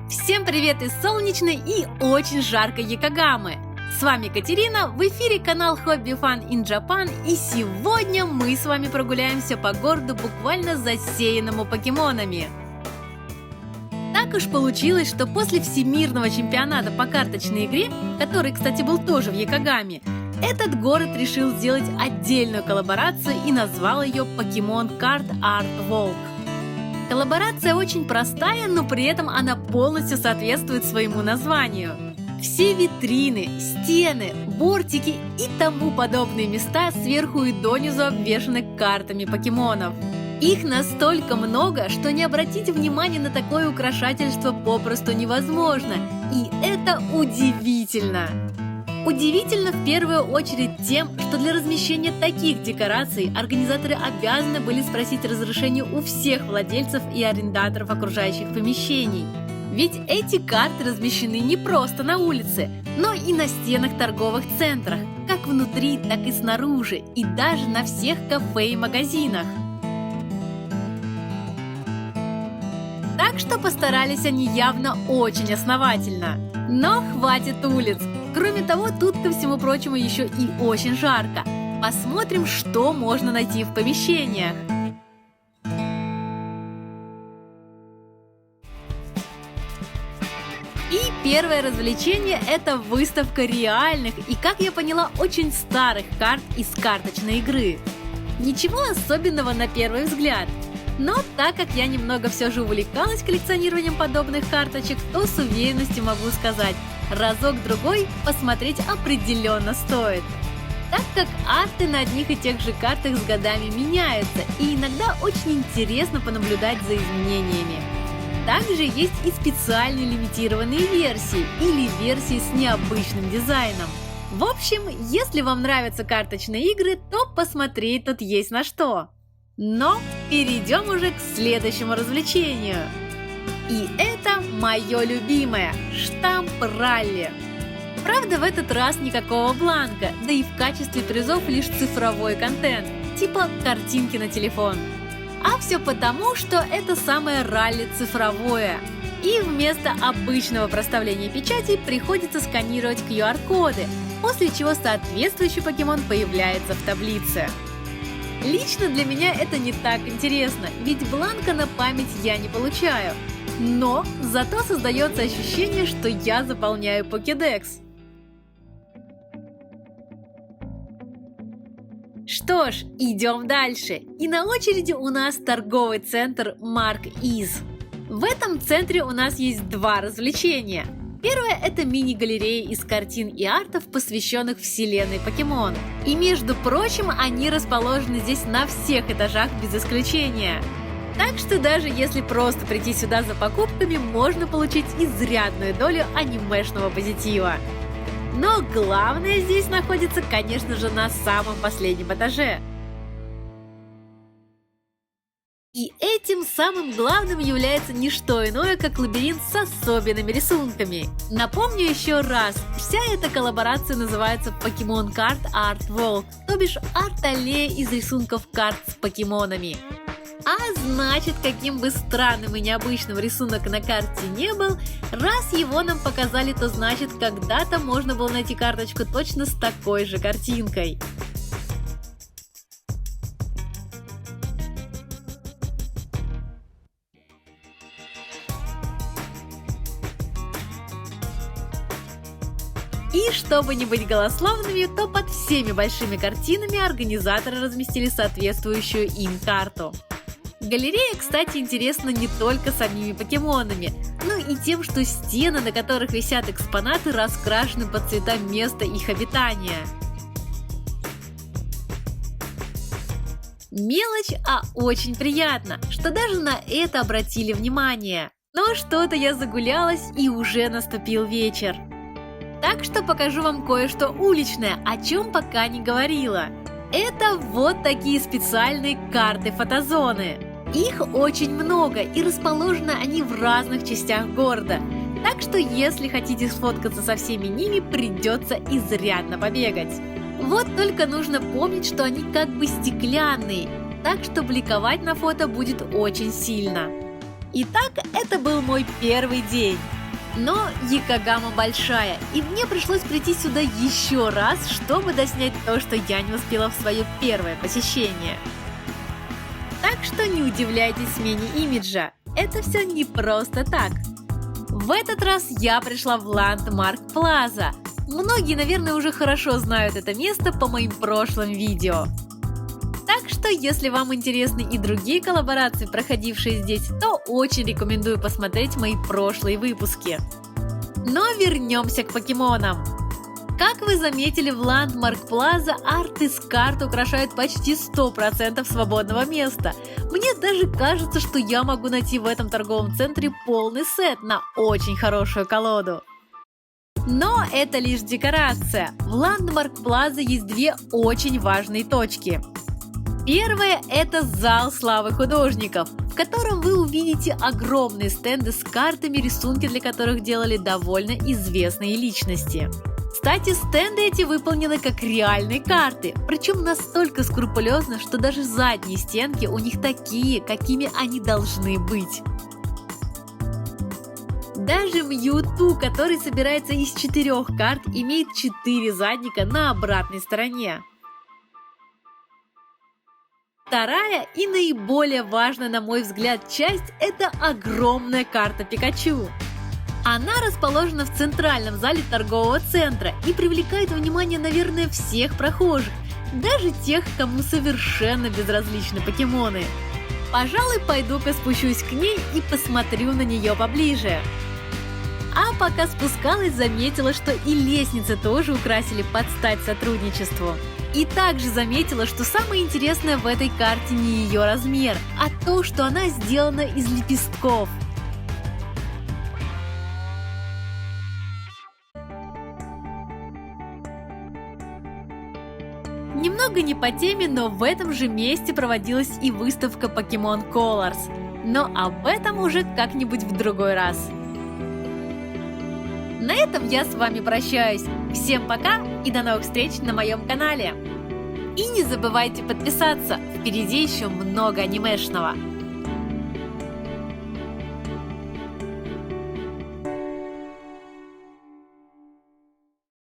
Всем привет из солнечной и очень жаркой Якогамы! С вами Катерина, в эфире канал Hobby Fun in Japan, и сегодня мы с вами прогуляемся по городу, буквально засеянному покемонами. Так уж получилось, что после всемирного чемпионата по карточной игре, который, кстати, был тоже в Якогаме, этот город решил сделать отдельную коллаборацию и назвал ее Pokemon Card Art Walk. Коллаборация очень простая, но при этом она полностью соответствует своему названию. Все витрины, стены, бортики и тому подобные места сверху и донизу обвешаны картами покемонов. Их настолько много, что не обратить внимание на такое украшательство попросту невозможно. И это удивительно! Удивительно в первую очередь тем, что для размещения таких декораций организаторы обязаны были спросить разрешение у всех владельцев и арендаторов окружающих помещений. Ведь эти карты размещены не просто на улице, но и на стенах торговых центров, как внутри, так и снаружи, и даже на всех кафе и магазинах. Так что постарались они явно очень основательно. Но хватит улиц! Кроме того, тут, ко всему прочему, еще и очень жарко. Посмотрим, что можно найти в помещениях. И первое развлечение – это выставка реальных и, как я поняла, очень старых карт из карточной игры. Ничего особенного на первый взгляд. Но так как я немного все же увлекалась коллекционированием подобных карточек, то с уверенностью могу сказать, разок-другой посмотреть определенно стоит. Так как арты на одних и тех же картах с годами меняются, и иногда очень интересно понаблюдать за изменениями. Также есть и специальные лимитированные версии или версии с необычным дизайном. В общем, если вам нравятся карточные игры, то посмотреть тут есть на что. Но перейдем уже к следующему развлечению. И это мое любимое – штамп ралли. Правда, в этот раз никакого бланка, да и в качестве призов лишь цифровой контент, типа картинки на телефон. А все потому, что это самое ралли цифровое. И вместо обычного проставления печатей приходится сканировать QR-коды, после чего соответствующий покемон появляется в таблице. Лично для меня это не так интересно, ведь бланка на память я не получаю. Но зато создается ощущение, что я заполняю покедекс. Что ж, идем дальше. И на очереди у нас торговый центр Mark-Ease. В этом центре у нас есть два развлечения. Первое – это мини-галереи из картин и артов, посвященных вселенной Покемон. И, между прочим, они расположены здесь на всех этажах без исключения. Так что даже если просто прийти сюда за покупками, можно получить изрядную долю анимешного позитива. Но главное здесь находится, конечно же, на самом последнем этаже. И этим самым главным является не что иное, как лабиринт с особенными рисунками. Напомню еще раз, вся эта коллаборация называется Pokemon Card Art Walk, то бишь арт-аллея из рисунков карт с покемонами. А значит, каким бы странным и необычным рисунок на карте не был, раз его нам показали, то значит, когда-то можно было найти карточку точно с такой же картинкой. И чтобы не быть голословными, то под всеми большими картинами организаторы разместили соответствующую им карту. Галерея, кстати, интересна не только самими покемонами, но и тем, что стены, на которых висят экспонаты, раскрашены под цвета места их обитания. Мелочь, а очень приятно, что даже на это обратили внимание. Но что-то я загулялась, и уже наступил вечер. Так что покажу вам кое-что уличное, о чем пока не говорила. Это вот такие специальные карты-фотозоны. Их очень много, и расположены они в разных частях города. Так что если хотите сфоткаться со всеми ними, придется изрядно побегать. Вот только нужно помнить, что они как бы стеклянные, так что бликовать на фото будет очень сильно. Итак, это был мой первый день. Но Якогама большая, и мне пришлось прийти сюда еще раз, чтобы доснять то, что я не успела в свое первое посещение. Так что не удивляйтесь смене имиджа, это все не просто так. В этот раз я пришла в Landmark Plaza. Многие, наверное, уже хорошо знают это место по моим прошлым видео. Так что, если вам интересны и другие коллаборации, проходившие здесь, то очень рекомендую посмотреть мои прошлые выпуски. Но вернемся к покемонам. Как вы заметили, в Landmark Plaza арт из карт украшает почти 100% свободного места. Мне даже кажется, что я могу найти в этом торговом центре полный сет на очень хорошую колоду. Но это лишь декорация. В Landmark Plaza есть две очень важные точки. Первое – это зал славы художников, в котором вы увидите огромные стенды с картами, рисунки для которых делали довольно известные личности. Кстати, стенды эти выполнены как реальные карты, причем настолько скрупулезно, что даже задние стенки у них такие, какими они должны быть. Даже Мьюту, который собирается из 4 карт, имеет 4 задника на обратной стороне. Вторая и наиболее важная, на мой взгляд, часть – это огромная карта Пикачу. Она расположена в центральном зале торгового центра и привлекает внимание, наверное, всех прохожих, даже тех, кому совершенно безразличны покемоны. Пожалуй, пойду-ка спущусь к ней и посмотрю на нее поближе. А пока спускалась, заметила, что и лестницы тоже украсили под стать сотрудничеству. И также заметила, что самое интересное в этой карте не ее размер, а то, что она сделана из лепестков. Немного не по теме, но в этом же месте проводилась и выставка Pokemon Colors. Но об этом уже как-нибудь в другой раз. На этом я с вами прощаюсь. Всем пока и до новых встреч на моем канале. И не забывайте подписаться, впереди еще много анимешного.